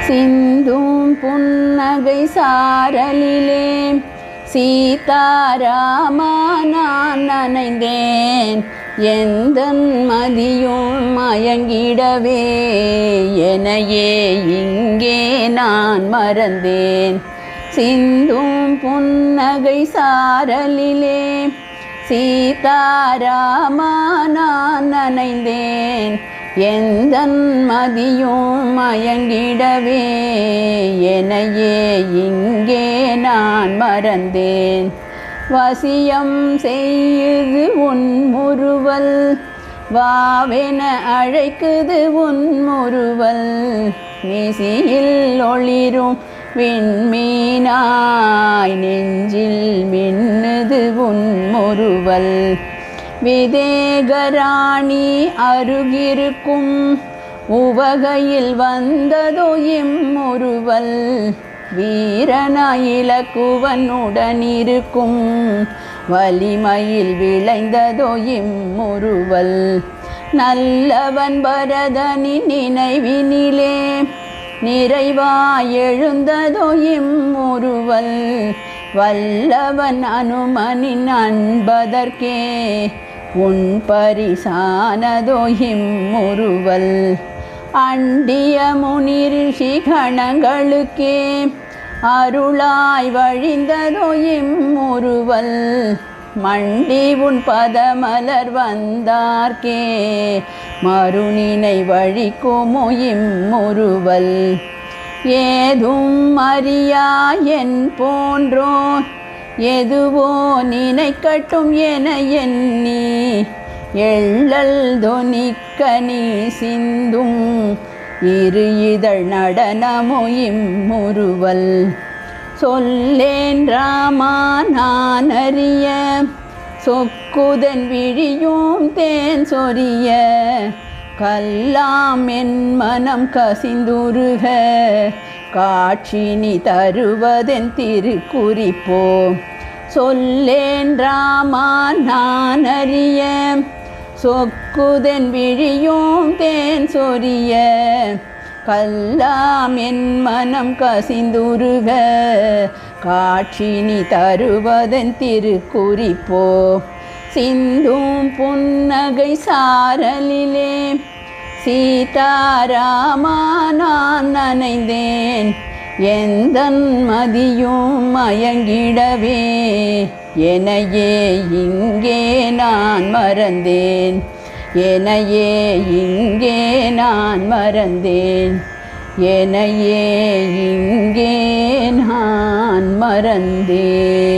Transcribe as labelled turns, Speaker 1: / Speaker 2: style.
Speaker 1: சிந்தும் புன்னகை சாரலிலே சீதாராமா நான் நனைந்தேன். எந்தன் மதியும் மயங்கிடவே எனையே இங்கே நான் மறந்தேன். சிந்தும் புன்னகை சாரலிலே சீதாராமா நான் நனைந்தேன். எந்தன் மதியும் மயங்கிடவே எனையே இங்கே நான் மறந்தேன். வசியம் செய்யுது உன் முறுவல் வாவென அழைக்குது உன் முறுவல். நிசியில் ஒளிரும் விண்மீனாய் நெஞ்சில் மின்னுது உன் முறுவல். விதேகராணி அருகிருக்கும் உவகையில் வந்ததோ இம்முறுவல். வீரனாய் இலக்குவனுடனிருக்கும் வலிமையில் விளைந்ததோ இம்முறுவல். நல்லவன் பரதனின் நினைவினிலே நிறைவாய் எழுந்ததோ இம்முறுவல். வல்லவன் அனுமனின் அன்பதற்கே உன் பரிசானதோ இம்முறுவல். அண்டிய முனிரிஷி கணங்களுக்கே அருளாய் வழிந்ததோ இம்முறுவல். மண்டி உன் பதமலர் வந்தார்க்கே மருணினை வழிக்குமோ இம்முறுவல். ஏதும் அறியா என் போன்றோர் எதுவோ நினைக்கட்டும் என எண்ணி எள்ளல் தொனிக்க நீ சிந்தும் இரு இதழ் நடனமோ இம்முறுவல். சொல்லேன் ராமா நான் அறிய சொக்குதன் விழியும் தேன் சொரிய. கல்லாம் என் மனம் கசிந்துருக காட்சி நீ தருவதென் திருக்குறிப்போ. சொல்லேன் ராமா நான் அறிய சொக்குதன் விழியும் தேன் சொரிய. கல்லாம் என் மனம் கசிந்துருக காட்சி நீ தருவதென் திருக்குறிப்போ. சிந்தும் புன்னகை சாரலிலே சீதாராமா நான் நனைந்தேன். எந்தன் மதியும் மயங்கிடவே எனையே இங்கே நான் மறந்தேன். எனையே இங்கே நான் மறந்தேன். எனையே இங்கே நான் மறந்தேன்.